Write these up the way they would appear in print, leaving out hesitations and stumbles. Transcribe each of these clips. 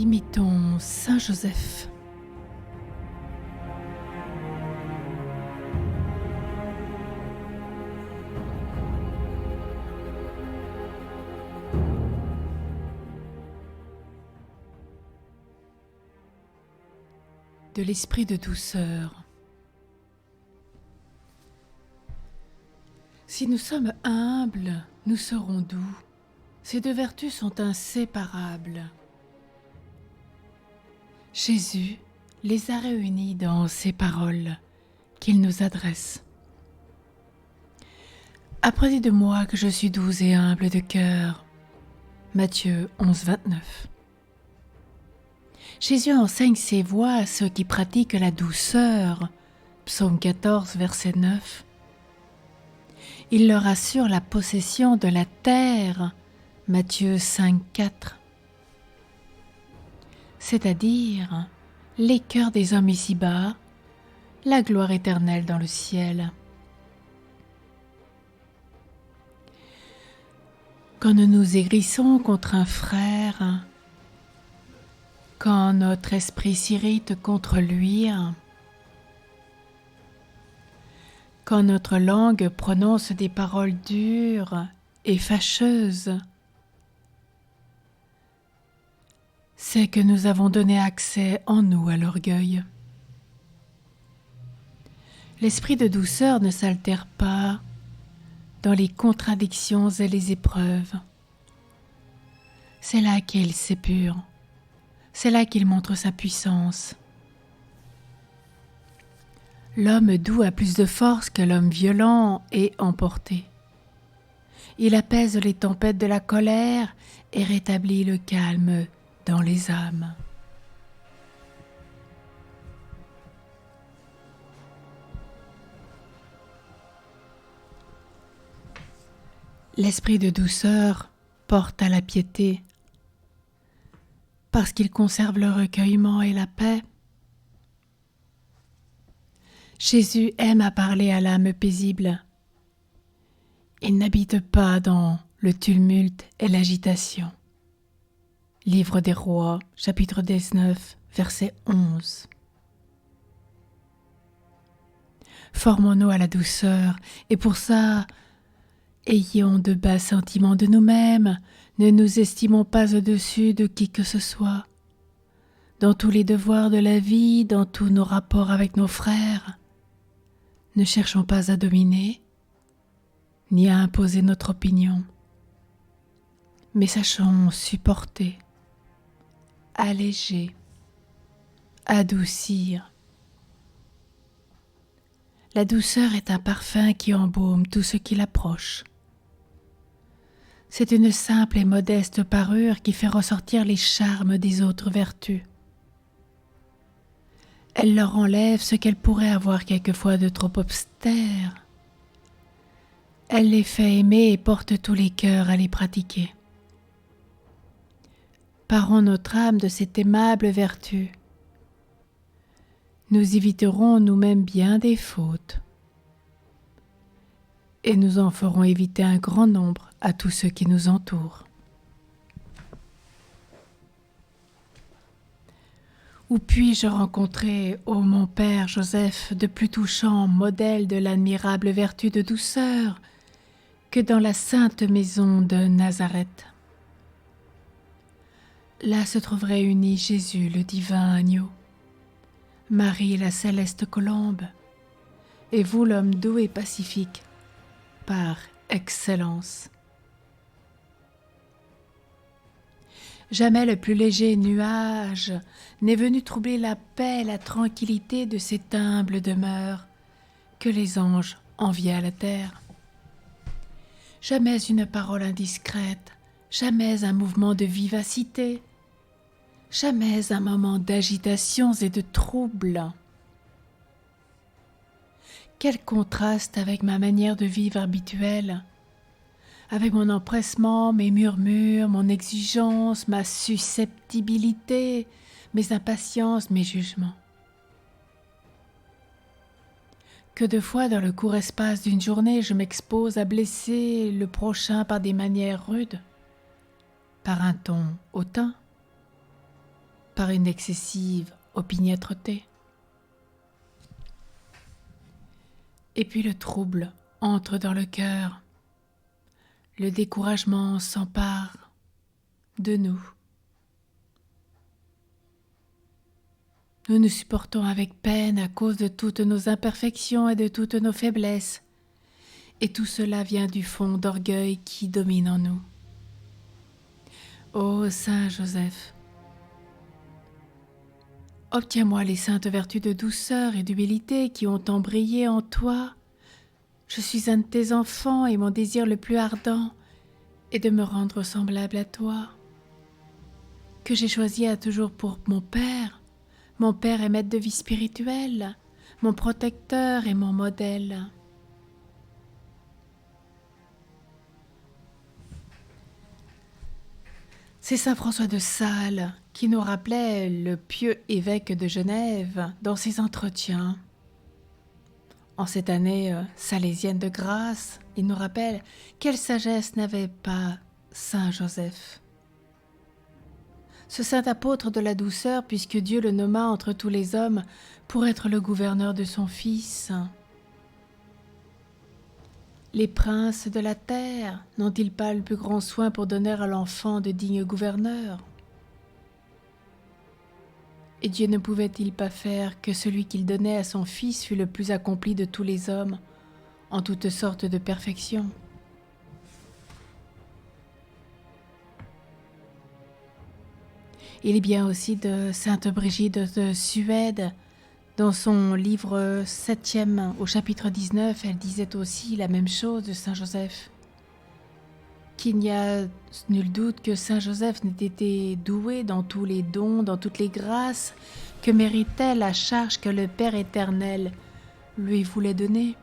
Imitons Saint Joseph. De l'esprit de douceur. Si nous sommes humbles, nous serons doux. Ces deux vertus sont inséparables. Jésus les a réunies dans ces paroles qu'il nous adresse. Apprenez de moi que je suis doux et humble de cœur. Matthieu 11, 29. Jésus enseigne ses voies à ceux qui pratiquent la douceur. Psaume 14, verset 9. Il leur assure la possession de la terre. Matthieu 5, 4. C'est-à-dire les cœurs des hommes ici-bas, la gloire éternelle dans le ciel. Quand nous nous aigrissons contre un frère, quand notre esprit s'irrite contre lui, quand notre langue prononce des paroles dures et fâcheuses, c'est que nous avons donné accès en nous à l'orgueil. L'esprit de douceur ne s'altère pas dans les contradictions et les épreuves. C'est là qu'il s'épure, c'est là qu'il montre sa puissance. L'homme doux a plus de force que l'homme violent et emporté. Il apaise les tempêtes de la colère et rétablit le calme dans les âmes. L'esprit de douceur porte à la piété, parce qu'il conserve le recueillement et la paix. Jésus aime à parler à l'âme paisible. Il n'habite pas dans le tumulte et l'agitation. Livre des Rois, chapitre 19, verset 11. Formons-nous à la douceur, et pour ça, ayons de bas sentiments de nous-mêmes, ne nous estimons pas au-dessus de qui que ce soit. Dans tous les devoirs de la vie, dans tous nos rapports avec nos frères, ne cherchons pas à dominer, ni à imposer notre opinion, mais sachons supporter, alléger, adoucir. La douceur est un parfum qui embaume tout ce qui l'approche. C'est une simple et modeste parure qui fait ressortir les charmes des autres vertus. Elle leur enlève ce qu'elles pourraient avoir quelquefois de trop austère. Elle les fait aimer et porte tous les cœurs à les pratiquer. Parons notre âme de cette aimable vertu. Nous éviterons nous-mêmes bien des fautes. Et nous en ferons éviter un grand nombre à tous ceux qui nous entourent. Où puis-je rencontrer, ô mon Père Joseph, de plus touchant modèle de l'admirable vertu de douceur que dans la sainte maison de Nazareth? Là se trouve réuni Jésus, le divin agneau, Marie, la céleste colombe, et vous, l'homme doux et pacifique, par excellence. Jamais le plus léger nuage n'est venu troubler la paix et la tranquillité de cette humble demeure que les anges enviaient à la terre. Jamais une parole indiscrète, jamais un mouvement de vivacité, jamais un moment d'agitation et de trouble. Quel contraste avec ma manière de vivre habituelle, avec mon empressement, mes murmures, mon exigence, ma susceptibilité, mes impatiences, mes jugements. Que de fois dans le court espace d'une journée je m'expose à blesser le prochain par des manières rudes, par un ton hautain, par une excessive opiniâtreté. Et puis le trouble entre dans le cœur. Le découragement s'empare de nous. Nous nous supportons avec peine à cause de toutes nos imperfections et de toutes nos faiblesses. Et tout cela vient du fond d'orgueil qui domine en nous. Ô Saint Joseph, obtiens-moi les saintes vertus de douceur et d'humilité qui ont embrayé en toi. Je suis un de tes enfants et mon désir le plus ardent est de me rendre semblable à toi, que j'ai choisi à toujours pour mon Père et maître de vie spirituelle, mon protecteur et mon modèle. C'est saint François de Sales qui nous rappelait le pieux évêque de Genève dans ses entretiens. En cette année salésienne de grâce, il nous rappelle quelle sagesse n'avait pas saint Joseph. Ce saint apôtre de la douceur, puisque Dieu le nomma entre tous les hommes pour être le gouverneur de son Fils. Les princes de la terre n'ont-ils pas le plus grand soin pour donner à l'enfant de dignes gouverneurs? Et Dieu ne pouvait-il pas faire que celui qu'il donnait à son Fils fût le plus accompli de tous les hommes, en toutes sortes de perfection? Il est bien aussi de sainte Brigitte de Suède. Dans son livre 7e au chapitre 19, elle disait aussi la même chose de Saint Joseph. Qu'il n'y a nul doute que Saint Joseph n'ait été doué dans tous les dons, dans toutes les grâces que méritait la charge que le Père éternel lui voulait donner.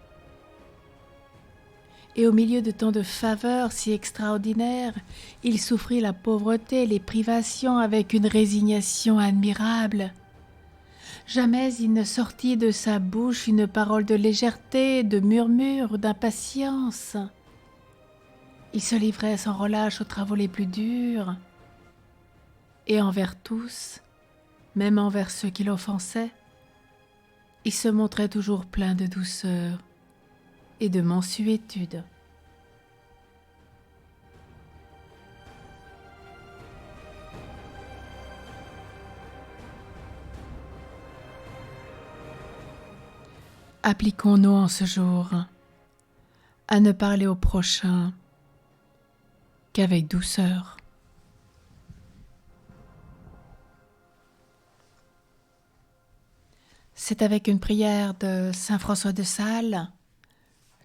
Et au milieu de tant de faveurs si extraordinaires, il souffrit la pauvreté, les privations avec une résignation admirable. Jamais il ne sortit de sa bouche une parole de légèreté, de murmure ou d'impatience. Il se livrait sans relâche aux travaux les plus durs, et envers tous, même envers ceux qui l'offensaient, il se montrait toujours plein de douceur et de mansuétude. Appliquons-nous en ce jour à ne parler au prochain qu'avec douceur. C'est avec une prière de saint François de Sales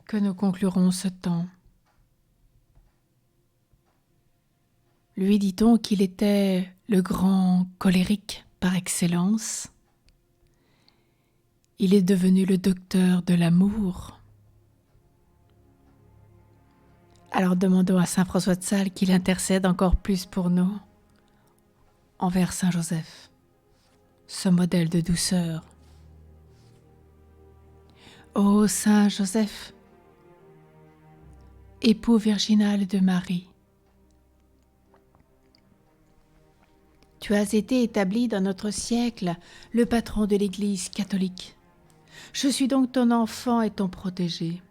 que nous conclurons ce temps. Lui dit-on qu'il était le grand colérique par excellence. Il est devenu le docteur de l'amour. Alors demandons à saint François de Sales qu'il intercède encore plus pour nous envers saint Joseph, ce modèle de douceur. Ô saint Joseph, époux virginal de Marie, tu as été établi dans notre siècle le patron de l'Église catholique. Je suis donc ton enfant et ton protégé.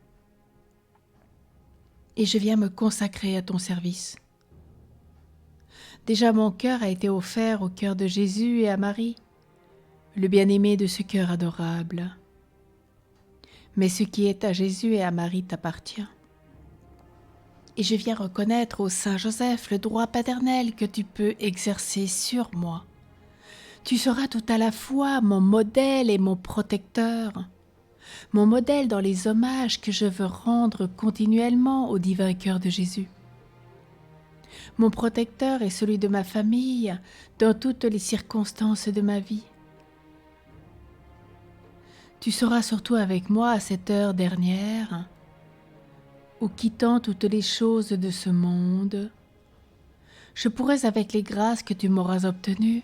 Et je viens me consacrer à ton service. Déjà mon cœur a été offert au cœur de Jésus et à Marie, le bien-aimé de ce cœur adorable. Mais ce qui est à Jésus et à Marie t'appartient. Et je viens reconnaître au Saint Joseph le droit paternel que tu peux exercer sur moi. Tu seras tout à la fois mon modèle et mon protecteur, mon modèle dans les hommages que je veux rendre continuellement au divin cœur de Jésus. Mon protecteur est celui de ma famille dans toutes les circonstances de ma vie. Tu seras surtout avec moi à cette heure dernière, où quittant toutes les choses de ce monde, je pourrais avec les grâces que tu m'auras obtenues,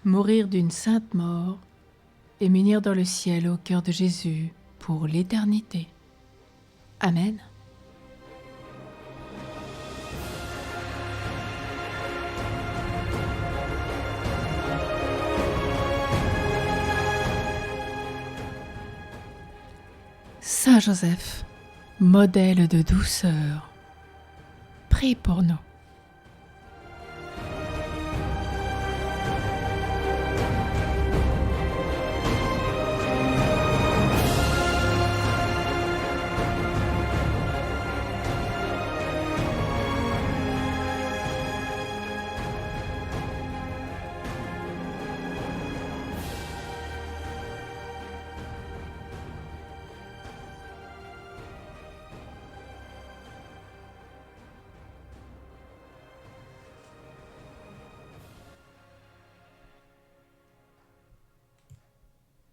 mourir d'une sainte mort et m'unir dans le ciel au cœur de Jésus pour l'éternité. Amen. Saint Joseph, modèle de douceur, prie pour nous.